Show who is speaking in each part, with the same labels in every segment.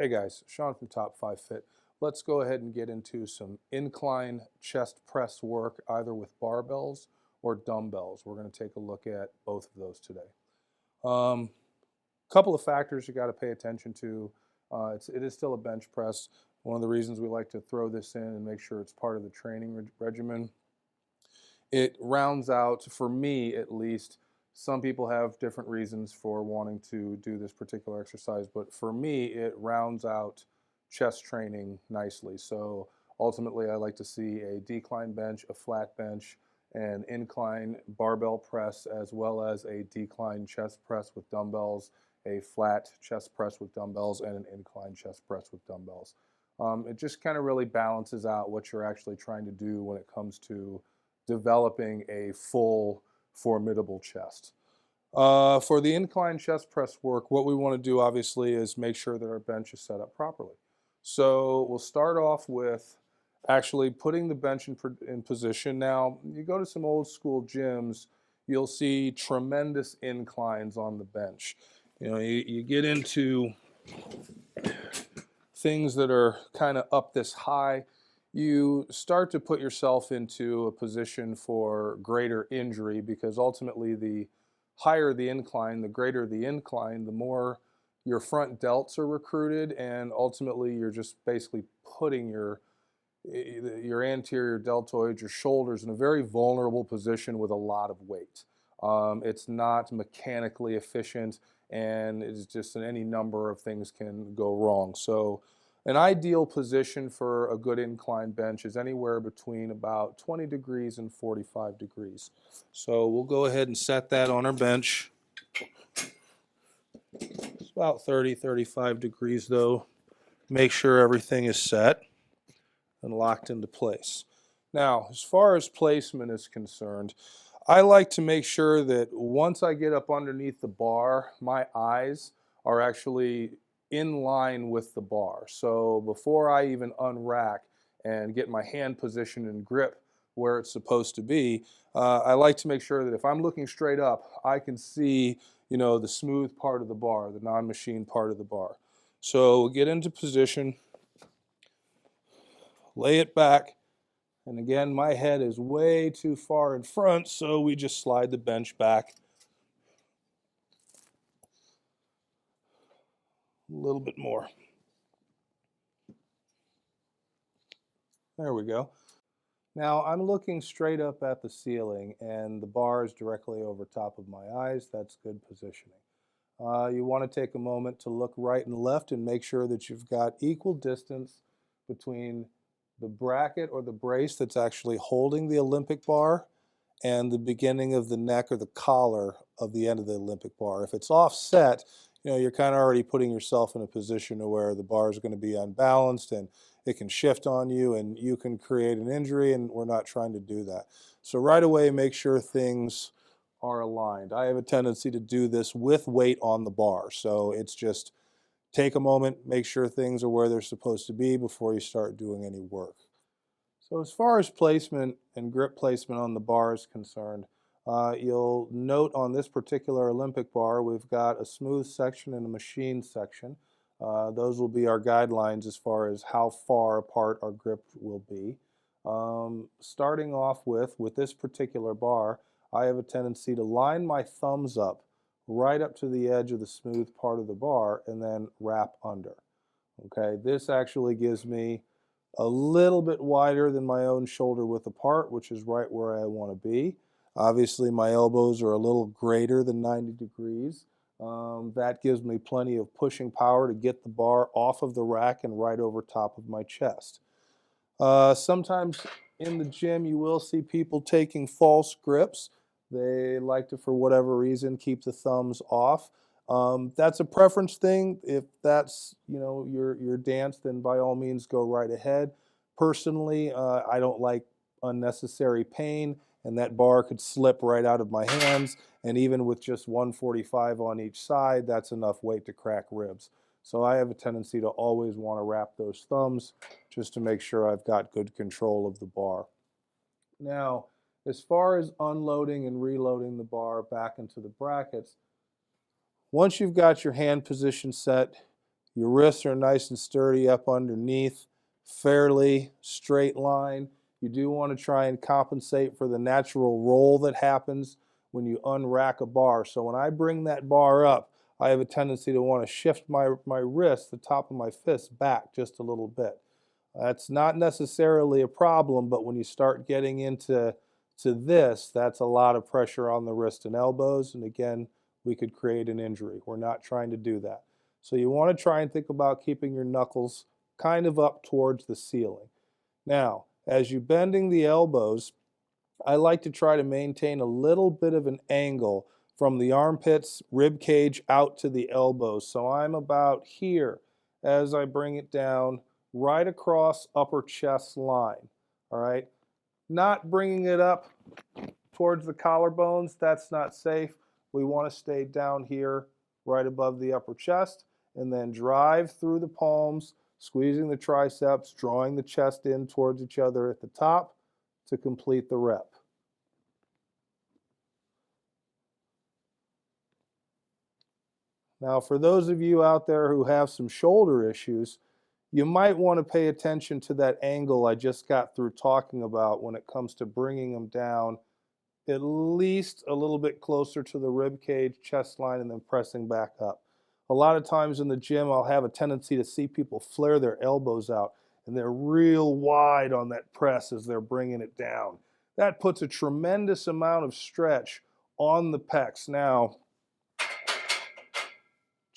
Speaker 1: Hey guys, Sean from Top 5 Fit. Let's go ahead and get into some incline chest press work, either with barbells or dumbbells. We're going to take a look at both of those today. Couple of factors you got to pay attention to. It is still a bench press. One of the reasons we like to throw this in and make sure it's part of the training regimen. It rounds out, for me at least, some people have different reasons for wanting to do this particular exercise, but for me, it rounds out chest training nicely. So ultimately, I like to see a decline bench, a flat bench, an incline barbell press, as well as a decline chest press with dumbbells, a flat chest press with dumbbells, and an incline chest press with dumbbells. It just kind of really balances out what you're actually trying to do when it comes to developing a full, formidable chest. For the incline chest press work, what we want to do obviously is make sure that our bench is set up properly. So we'll start off with actually putting the bench in position. Now, you go to some old school gyms, you'll see tremendous inclines on the bench. You know, you get into things that are kind of up this high, you start to put yourself into a position for greater injury, because ultimately the higher the incline, the greater the incline, the more your front delts are recruited, and ultimately you're just basically putting your anterior deltoids, your shoulders, in a very vulnerable position with a lot of weight. It's not mechanically efficient, and it's just any number of things can go wrong. So an ideal position for a good incline bench is anywhere between about 20 degrees and 45 degrees. So we'll go ahead and set that on our bench. It's about 30, 35 degrees though. Make sure everything is set and locked into place. Now, as far as placement is concerned, I like to make sure that once I get up underneath the bar, my eyes are actually in line with the bar. So before I even unrack and get my hand positioned and grip where it's supposed to be, I like to make sure that if I'm looking straight up, I can see, the smooth part of the bar, the non-machine part of the bar. So we'll get into position, lay it back, and again, my head is way too far in front, so we just slide the bench back a little bit more. There we go. Now I'm looking straight up at the ceiling, and the bar is directly over top of my eyes. That's good positioning. You want to take a moment to look right and left and make sure that you've got equal distance between the bracket or the brace that's actually holding the Olympic bar and the beginning of the neck or the collar of the end of the Olympic bar. If it's offset, you're kind of already putting yourself in a position where the bar is going to be unbalanced and it can shift on you and you can create an injury, and we're not trying to do that. So right away, make sure things are aligned. I have a tendency to do this with weight on the bar. So it's just take a moment, make sure things are where they're supposed to be before you start doing any work. So as far as placement and grip placement on the bar is concerned, you'll note on this particular Olympic bar, we've got a smooth section and a machine section. Those will be our guidelines as far as how far apart our grip will be. Starting off with this particular bar, I have a tendency to line my thumbs up right up to the edge of the smooth part of the bar and then wrap under. Okay, this actually gives me a little bit wider than my own shoulder width apart, which is right where I want to be. Obviously, my elbows are a little greater than 90 degrees. That gives me plenty of pushing power to get the bar off of the rack and right over top of my chest. Sometimes in the gym, you will see people taking false grips. They like to, for whatever reason, keep the thumbs off. That's a preference thing. If that's your dance, then by all means go right ahead. Personally, I don't like unnecessary pain, and that bar could slip right out of my hands. And even with just 145 on each side, that's enough weight to crack ribs. So I have a tendency to always want to wrap those thumbs just to make sure I've got good control of the bar. Now, as far as unloading and reloading the bar back into the brackets, once you've got your hand position set, Your wrists are nice and sturdy up underneath, fairly straight line. You do want to try and compensate for the natural roll that happens when you unrack a bar. So when I bring that bar up, I have a tendency to want to shift my wrist, the top of my fist, back just a little bit. That's not necessarily a problem, but when you start getting into this, that's a lot of pressure on the wrist and elbows, and again, we could create an injury. We're not trying to do that. So you want to try and think about keeping your knuckles kind of up towards the ceiling. Now, as you're bending the elbows, I like to try to maintain a little bit of an angle from the armpits, rib cage out to the elbows. So I'm about here as I bring it down right across upper chest line. All right, not bringing it up towards the collarbones, that's not safe. We want to stay down here right above the upper chest and then drive through the palms, squeezing the triceps, drawing the chest in towards each other at the top to complete the rep. Now, for those of you out there who have some shoulder issues, you might want to pay attention to that angle I just got through talking about when it comes to bringing them down at least a little bit closer to the rib cage, chest line, and then pressing back up. A lot of times in the gym, I'll have a tendency to see people flare their elbows out, and they're real wide on that press as they're bringing it down. That puts a tremendous amount of stretch on the pecs. Now,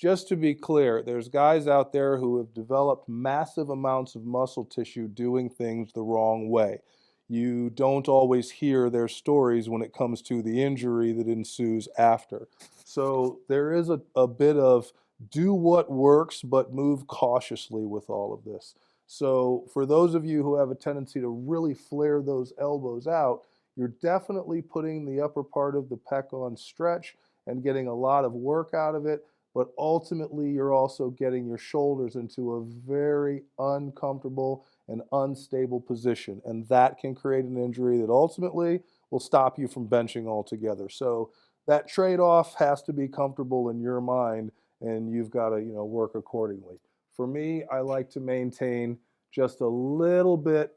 Speaker 1: just to be clear, there's guys out there who have developed massive amounts of muscle tissue doing things the wrong way. You don't always hear their stories when it comes to the injury that ensues after. So there is a bit of do what works, but move cautiously with all of this. So for those of you who have a tendency to really flare those elbows out, you're definitely putting the upper part of the pec on stretch and getting a lot of work out of it, but ultimately you're also getting your shoulders into a very uncomfortable and unstable position, and that can create an injury that ultimately will stop you from benching altogether. So that trade-off has to be comfortable in your mind, and you've got to, work accordingly. For me, I like to maintain just a little bit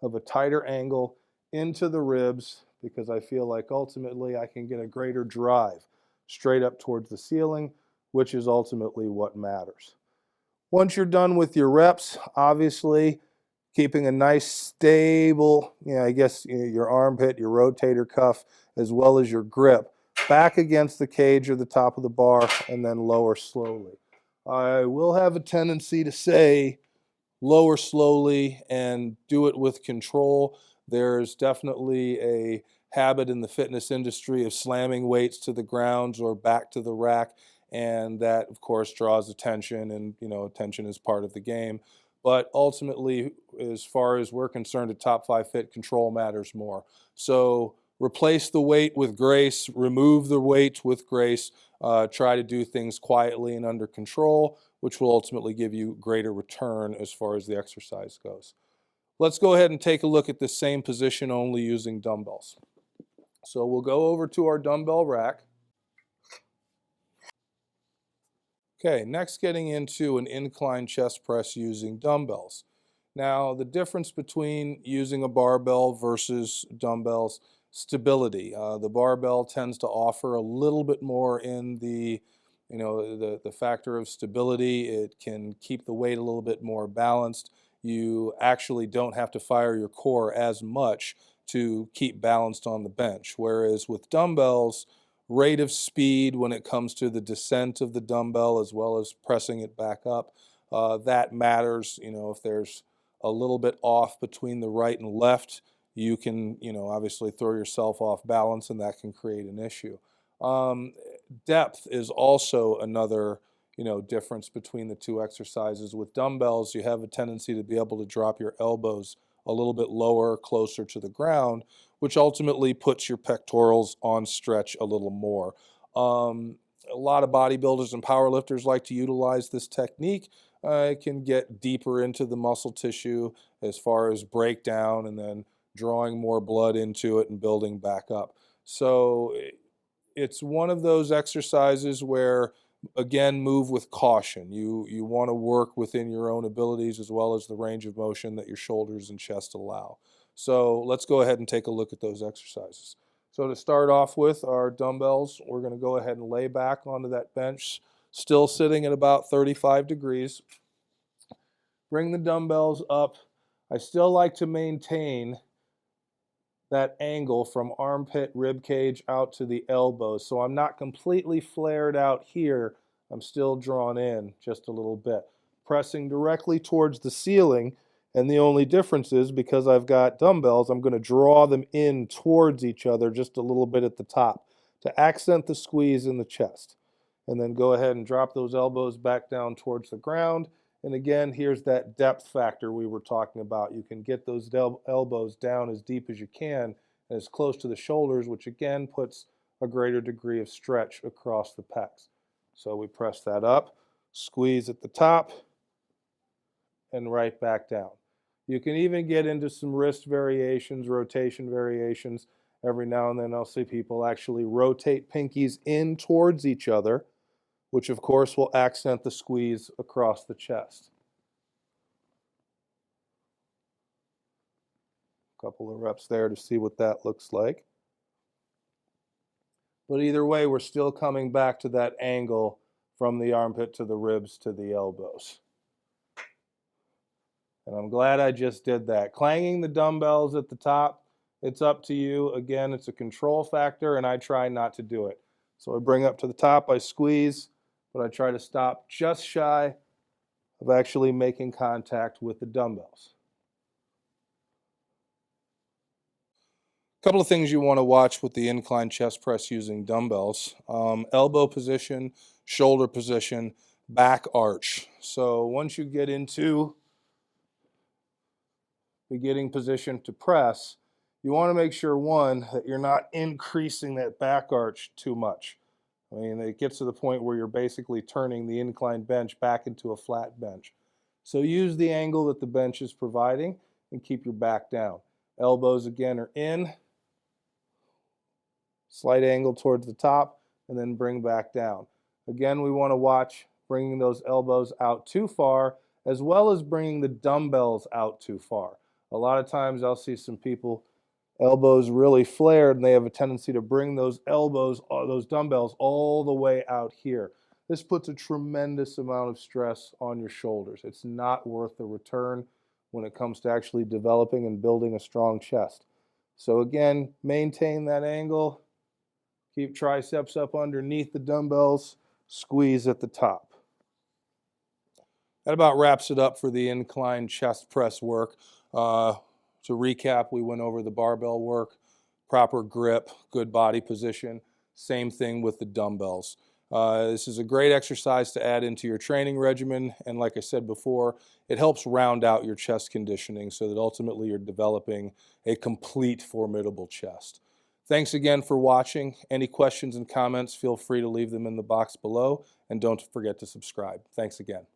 Speaker 1: of a tighter angle into the ribs because I feel like ultimately I can get a greater drive straight up towards the ceiling, which is ultimately what matters. Once you're done with your reps, obviously keeping a nice stable, your armpit, your rotator cuff, as well as your grip back against the cage or the top of the bar, and then lower slowly. I will have a tendency to say lower slowly and do it with control. There's definitely a habit in the fitness industry of slamming weights to the ground or back to the rack, and that of course draws attention, and attention is part of the game. But ultimately, as far as we're concerned at Top 5 Fit, control matters more. So replace the weight with grace, remove the weight with grace, try to do things quietly and under control, which will ultimately give you greater return as far as the exercise goes. Let's go ahead and take a look at the same position only using dumbbells. So we'll go over to our dumbbell rack. Okay, next getting into an incline chest press using dumbbells. Now, the difference between using a barbell versus dumbbells, stability. The barbell tends to offer a little bit more in the factor of stability. It can keep the weight a little bit more balanced. You actually don't have to fire your core as much to keep balanced on the bench. Whereas with dumbbells, rate of speed when it comes to the descent of the dumbbell as well as pressing it back up, that matters. If there's a little bit off between the right and left, you can, obviously throw yourself off balance, and that can create an issue. Depth is also another, difference between the two exercises. With dumbbells, you have a tendency to be able to drop your elbows a little bit lower, closer to the ground, which ultimately puts your pectorals on stretch a little more. A lot of bodybuilders and powerlifters like to utilize this technique. It can get deeper into the muscle tissue as far as breakdown and then drawing more blood into it and building back up. So it's one of those exercises where Again, move with caution. You want to work within your own abilities as well as the range of motion that your shoulders and chest allow. So let's go ahead and take a look at those exercises. So to start off with our dumbbells, we're going to go ahead and lay back onto that bench, still sitting at about 35 degrees. Bring the dumbbells up. I still like to maintain that angle from armpit, rib cage out to the elbows. So I'm not completely flared out here. I'm still drawn in just a little bit. Pressing directly towards the ceiling, and the only difference is because I've got dumbbells, I'm going to draw them in towards each other just a little bit at the top to accent the squeeze in the chest. And then go ahead and drop those elbows back down towards the ground. And again, here's that depth factor we were talking about. You can get those elbows down as deep as you can and as close to the shoulders, which again puts a greater degree of stretch across the pecs. So we press that up, squeeze at the top, and right back down. You can even get into some wrist variations, rotation variations. Every now and then I'll see people actually rotate pinkies in towards each other, which of course will accent the squeeze across the chest. A couple of reps there to see what that looks like. But either way, we're still coming back to that angle from the armpit to the ribs to the elbows. And I'm glad I just did that. Clanging the dumbbells at the top, it's up to you. Again, it's a control factor, and I try not to do it. So I bring up to the top, I squeeze, but I try to stop just shy of actually making contact with the dumbbells. A couple of things you want to watch with the incline chest press using dumbbells. Elbow position, shoulder position, back arch. So once you get into beginning position to press, you want to make sure, one, that you're not increasing that back arch too much. I mean, it gets to the point where you're basically turning the incline bench back into a flat bench. So use the angle that the bench is providing and keep your back down. Elbows again are in, slight angle towards the top, and then bring back down. Again, we want to watch bringing those elbows out too far, as well as bringing the dumbbells out too far. A lot of times I'll see some people elbows really flared, and they have a tendency to bring those elbows, those dumbbells all the way out here. This puts a tremendous amount of stress on your shoulders. It's not worth the return when it comes to actually developing and building a strong chest. So again, maintain that angle, keep triceps up underneath the dumbbells, squeeze at the top. That about wraps it up for the incline chest press work. To recap, we went over the barbell work, proper grip, good body position. Same thing with the dumbbells. This is a great exercise to add into your training regimen, and like I said before, it helps round out your chest conditioning so that ultimately you're developing a complete, formidable chest. Thanks again for watching. Any questions and comments, feel free to leave them in the box below, and don't forget to subscribe. Thanks again.